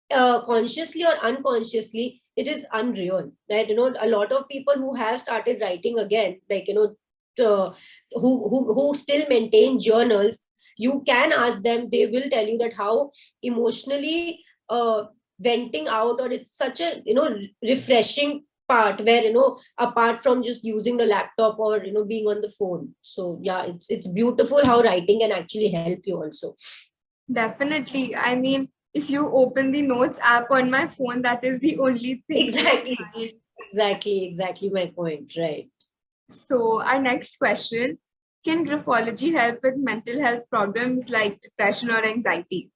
consciously or unconsciously. It is unreal, right? A lot of people who have started writing again, like, who still maintain journals, you can ask them, they will tell you that how emotionally venting out, or it's such a refreshing part, where apart from just using the laptop or being on the phone. So yeah, it's beautiful how writing can actually help you also. Definitely. I mean, if you open the notes app on my phone, that is the only thing you'll Exactly. find. Exactly my point, right? So our next question, can graphology help with mental health problems like depression or anxiety?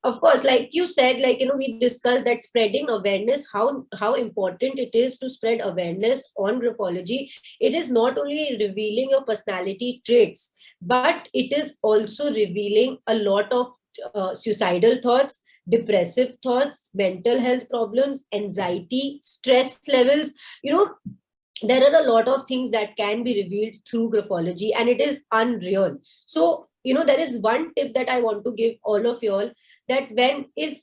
Of course, like you said, like we discussed that spreading awareness, how important it is to spread awareness on graphology. It is not only revealing your personality traits, but it is also revealing a lot of suicidal thoughts, depressive thoughts, mental health problems, anxiety, stress levels. you know there are a lot of things that can be revealed through graphology, and it is unreal. So there is one tip that I want to give all of you all, that when if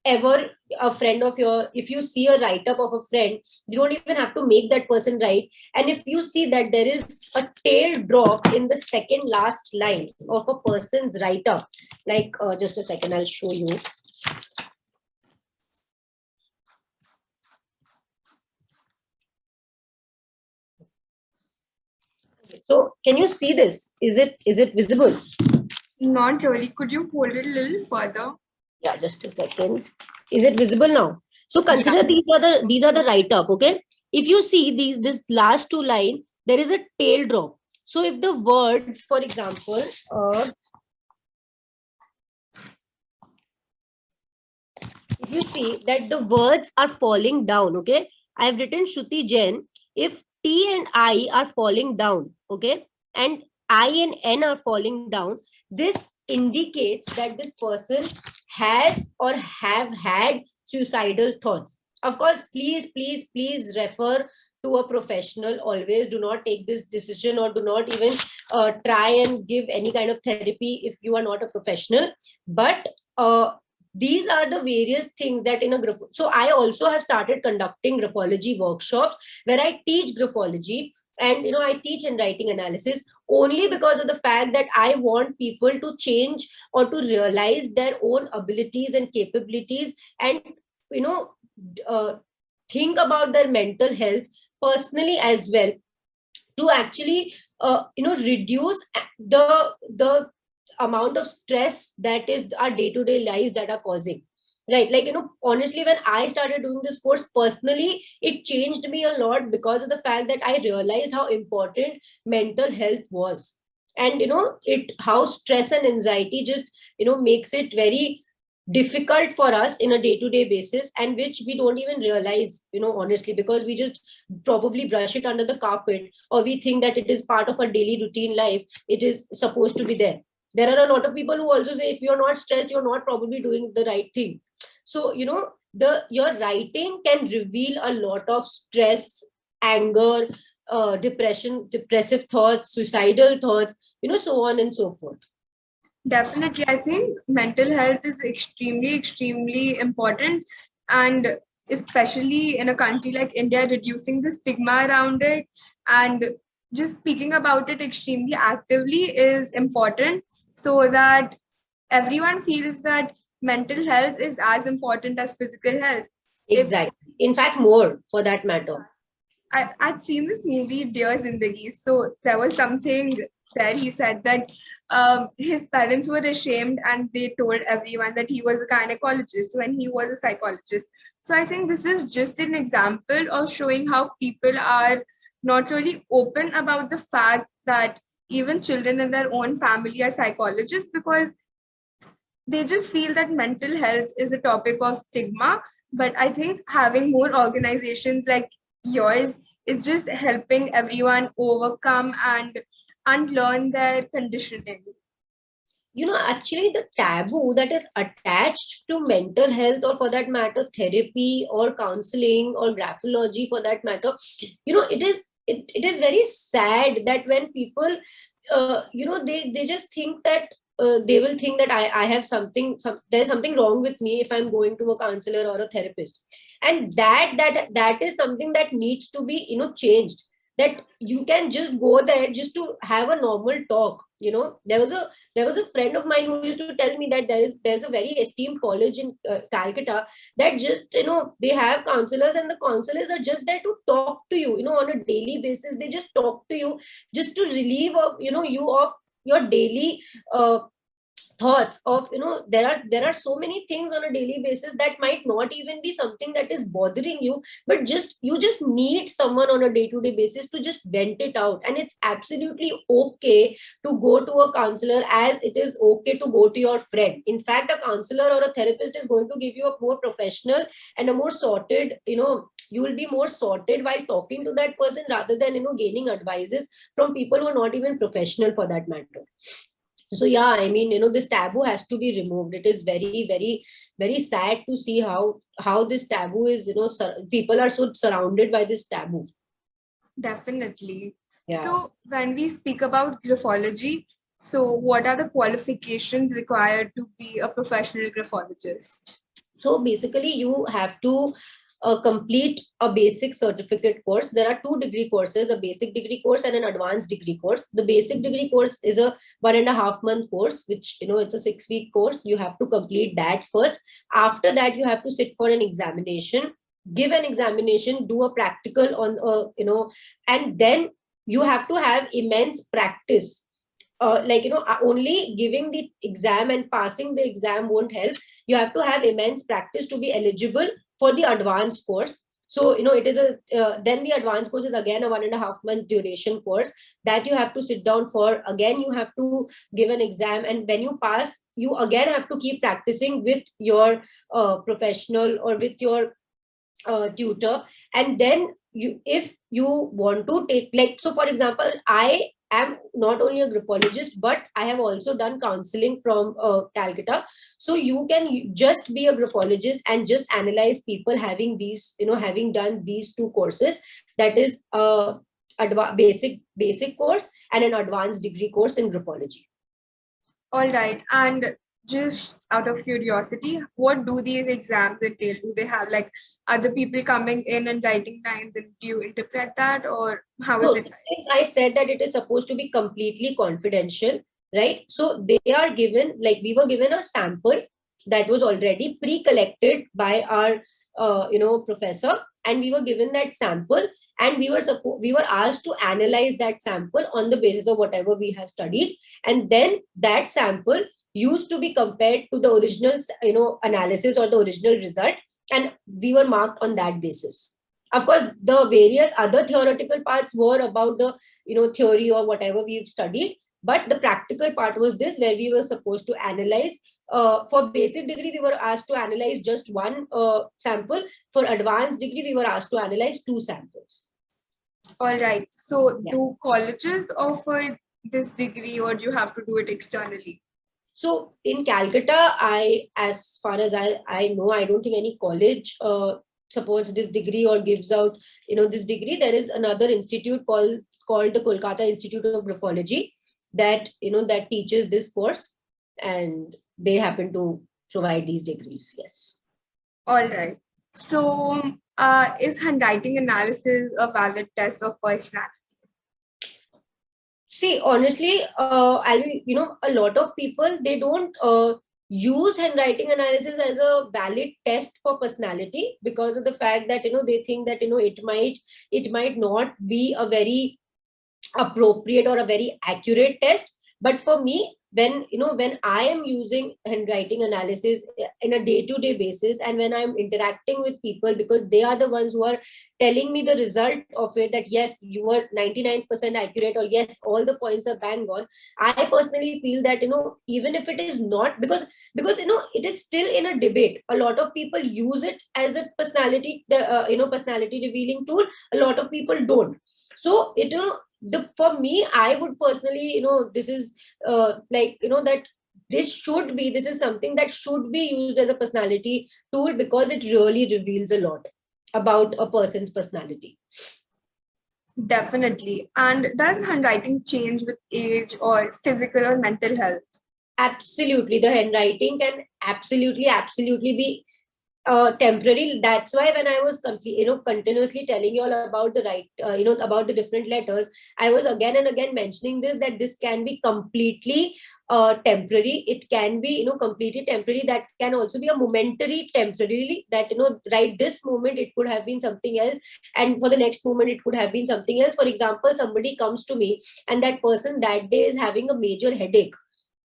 ever a friend of your, if you see a write up of a friend, you don't even have to make that person write. And if you see that there is a tail drop in the second last line of a person's write up, like just a second, I'll show you. So can you see this? Is it visible? Not really. Could you hold it a little further? Yeah, just a second. Is it visible now? So consider Yeah. these are the write up. Okay. If you see this last two line, there is a tail drop. So if the words, for example, if you see that the words are falling down, okay, I have written Shruti Jain. If T and I are falling down, okay, and I and N are falling down, this indicates that this person has or have had suicidal thoughts. Of course, please refer to a professional. Always do not take this decision, or do not even try and give any kind of therapy if you are not a professional. But these are the various things that in a graph. So I also have started conducting graphology workshops where I teach graphology, and I teach in writing analysis, only because of the fact that I want people to change or to realize their own abilities and capabilities, and you know uh, think about their mental health personally as well, to actually reduce the amount of stress that is our day-to-day lives that are causing, right? Like, honestly, when I started doing this course personally, it changed me a lot, because of the fact that I realized how important mental health was. And it how stress and anxiety just makes it very difficult for us in a day-to-day basis, and which we don't even realize, honestly, because we just probably brush it under the carpet, or we think that it is part of our daily routine life. It is supposed to be there. There are a lot of people who also say if you're not stressed, you're not probably doing the right thing. So the your writing can reveal a lot of stress, anger, depressive thoughts, suicidal thoughts, so on and so forth. Definitely. I think mental health is extremely, extremely important. And especially in a country like India, reducing the stigma around it and just speaking about it extremely actively is important, so that everyone feels that mental health is as important as physical health. If Exactly. In fact, more for that matter. I'd seen this movie Dear Zindagi, so there was something there. He said that his parents were ashamed and they told everyone that he was a gynecologist when he was a psychologist. So I think this is just an example of showing how people are not really open about the fact that even children in their own family are psychologists, because they just feel that mental health is a topic of stigma. But I think having more organizations like yours is just helping everyone overcome and unlearn their conditioning. Actually the taboo that is attached to mental health, or for that matter therapy or counseling or graphology for that matter, it is very sad that when people they just think that they will think that I have there's something wrong with me if I'm going to a counselor or a therapist. And that is something that needs to be changed, that you can just go there just to have a normal talk. There was a friend of mine who used to tell me that there's a very esteemed college in Calcutta, that just they have counselors, and the counselors are just there to talk to you, on a daily basis. They just talk to you just to relieve of you of your daily thoughts of there are so many things on a daily basis that might not even be something that is bothering you, but just you just need someone on a day-to-day basis to just vent it out. And it's absolutely okay to go to a counselor, as it is okay to go to your friend. In fact, a counselor or a therapist is going to give you a more professional and a more sorted, you will be more sorted while talking to that person, rather than gaining advices from people who are not even professional for that matter. So yeah, I mean, this taboo has to be removed. It is very, very, very sad to see how this taboo is, people are so surrounded by this taboo. Definitely. Yeah. So when we speak about graphology, so what are the qualifications required to be a professional graphologist? So basically you have to complete a basic certificate course. There are 2 degree courses, a basic degree course and an advanced degree course. The basic degree course is a 1.5 month course, which it's a 6 week course. You have to complete that first. After that, you have to sit for an examination, give an examination, do a practical on and then you have to have immense practice. Only giving the exam and passing the exam won't help. You have to have immense practice to be eligible for the advanced course. So it is a then the advanced course is again a 1.5 month duration course that you have to sit down for. Again, you have to give an exam, and when you pass, you again have to keep practicing with your professional or with your tutor. And then if you want to take, like, so for example, I am not only a graphologist, but I have also done counseling from Calcutta. So you can just be a graphologist and just analyze people having these, having done these 2 courses. That is basic course and an advanced degree course in graphology. All right. And just out of curiosity, what do these exams entail? Do they have like other people coming in and writing lines, and do you interpret that, or how is So it like? since I said that it is supposed to be completely confidential, right? So they are given, like we were given a sample that was already pre-collected by our, professor, and we were given that sample, and we were asked to analyze that sample on the basis of whatever we have studied, and then that sample used to be compared to the original, analysis or the original result, and we were marked on that basis. Of course, the various other theoretical parts were about the theory or whatever we've studied, but the practical part was this, where we were supposed to analyze. For basic degree, we were asked to analyze just one sample. For advanced degree, we were asked to analyze 2 samples. All right. So Yeah. do colleges offer this degree, or do you have to do it externally? So in Calcutta, as far as I know, I don't think any college supports this degree or gives out, this degree. There is another institute called the Kolkata Institute of Graphology that, that teaches this course, and they happen to provide these degrees. Yes. All right. So is handwriting analysis a valid test of personality? See, honestly, I'll be, a lot of people, they don't use handwriting analysis as a valid test for personality, because of the fact that, they think that, it might not be a very appropriate or a very accurate test. But for me, when I am using handwriting analysis in a day to day basis, and when I'm interacting with people, because they are the ones who are telling me the result of it, that yes, you were 99% accurate, or yes, all the points are bang on, I personally feel that, even if it is not, because it is still in a debate. A lot of people use it as a personality revealing tool, a lot of people don't. So for me, I would personally, this is like, that this is something that should be used as a personality tool, because it really reveals a lot about a person's personality. Definitely. And does handwriting change with age or physical or mental health? Absolutely, the handwriting can absolutely be temporary. That's why when I was continuously telling you all about about the different letters, I was again and again mentioning this, that this can be completely temporary. It can be, completely temporary. That can also be a momentary temporarily, that, right this moment it could have been something else, and for the next moment it could have been something else. For example, somebody comes to me, and that person that day is having a major headache,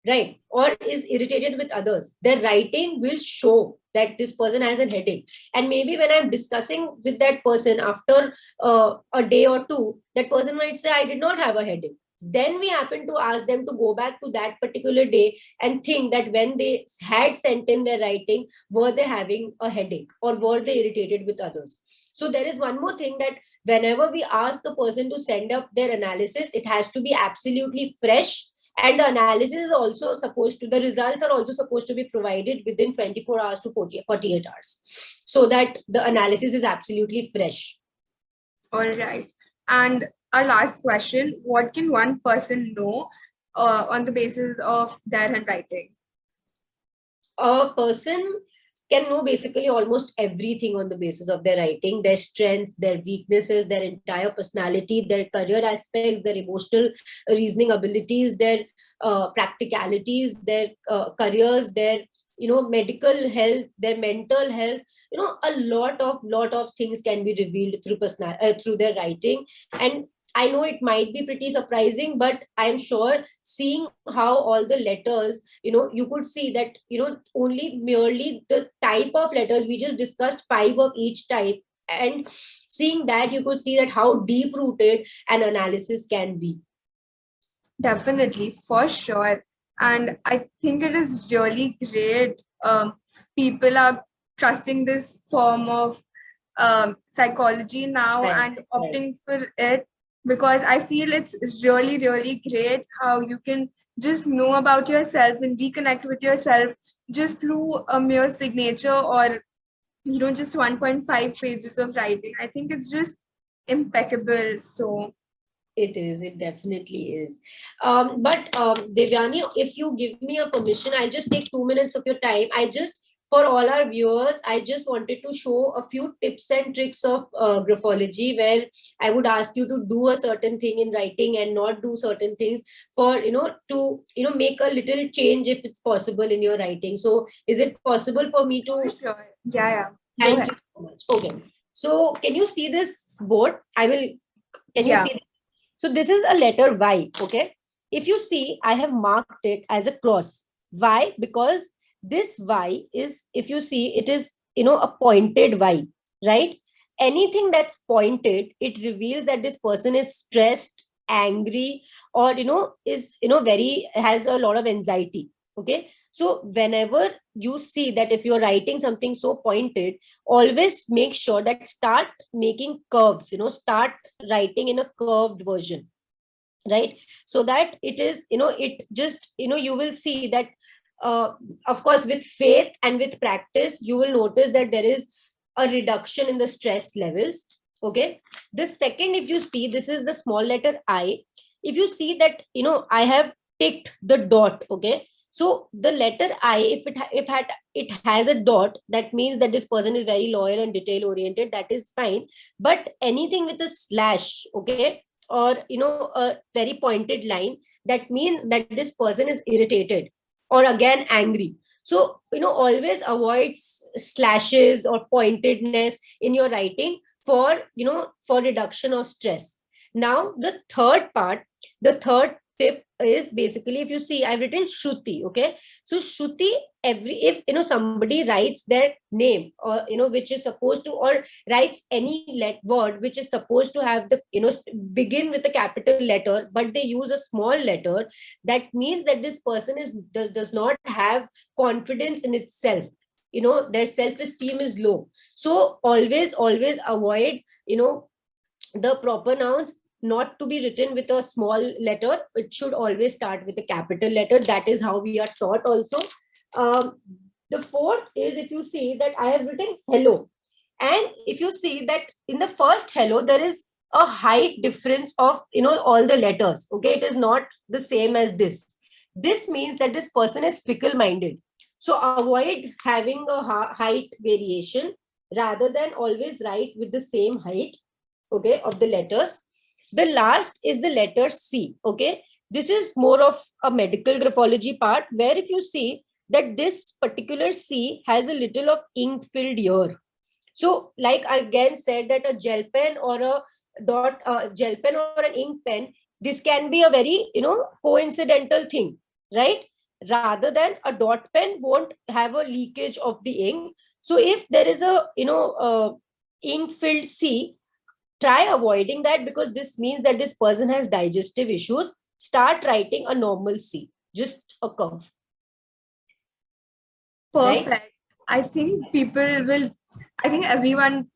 right, or is irritated with others, their writing will show that this person has a headache. And maybe when I'm discussing with that person after a day or two, that person might say, I did not have a headache. Then we happen to ask them to go back to that particular day and think that when they had sent in their writing, were they having a headache, or were they irritated with others. So there is one more thing, that whenever we ask a person to send up their analysis, it has to be absolutely fresh. And the analysis is also the results are also supposed to be provided within 24 hours to 48 hours, so that the analysis is absolutely fresh. All right. And our last question, what can one person know on the basis of their handwriting? A person can know basically almost everything on the basis of their writing: their strengths, their weaknesses, their entire personality, their career aspects, their emotional reasoning abilities, their practicalities, their careers, their medical health, their mental health. A lot of things can be revealed through their writing. And I know it might be pretty surprising, but I'm sure, seeing how all the letters, you could see that, only merely the type of letters, we just discussed 5 of each type, and seeing that, you could see that how deep rooted an analysis can be. Definitely, for sure. And I think it is really great. People are trusting this form of psychology now, Right, and opting for it, because I feel it's really, really great how you can just know about yourself and reconnect with yourself just through a mere signature, or just 1.5 pages of writing. I think it's just impeccable. So it definitely is. But Devyani, if you give me a permission, I'll just take 2 minutes of your time. For all our viewers, I just wanted to show a few tips and tricks of graphology, where I would ask you to do a certain thing in writing and not do certain things, for to make a little change if it's possible in your writing. So is it possible for me to? sure. Yeah. Thank you so much. Okay. So can you see this board? Can you see? So this is a letter Y, okay? If you see, I have marked it as a cross. Why? Because this Y is, if you see, it is, a pointed Y, right? Anything that's pointed, it reveals that this person is stressed, angry, or, is, has a lot of anxiety, okay? So whenever you see that, if you're writing something so pointed, always make sure that start making curves, start writing in a curved version, right? So that it is, it just, you will see that, of course, with faith and with practice, you will notice that there is a reduction in the stress levels, okay? The second, if you see, this is the small letter I. If you see that, I have ticked the dot, okay? So the letter I, if it has a dot, that means that this person is very loyal and detail oriented. That is fine. But anything with a slash, okay, or a very pointed line, that means that this person is irritated or again angry. So always avoid slashes or pointedness in your writing for for reduction of stress. Now the third tip is basically, if you see, I've written Shruti. Okay, so Shruti, if somebody writes their name, or which is supposed to, or writes any word which is supposed to have the begin with a capital letter, but they use a small letter, that means that this person does not have confidence in itself. Their self-esteem is low. So always avoid the proper nouns not to be written with a small letter. It should always start with a capital letter. That is how we are taught also. The fourth is, if you see that I have written hello, and if you see that in the first hello there is a height difference of all the letters. Okay, it is not the same as this means that this person is fickle minded. So avoid having a height variation, rather than always write with the same height, okay, of the letters. The last is the letter C. Okay, this is more of a medical graphology part, where if you see that this particular C has a little of ink filled here. So like I again said, that a gel pen or a gel pen or an ink pen, this can be a very coincidental thing, right? Rather than a dot pen won't have a leakage of the ink. So if there is a ink filled C, try avoiding that, because this means that this person has digestive issues. Start writing a normal C, just a curve. Perfect. Right? I think everyone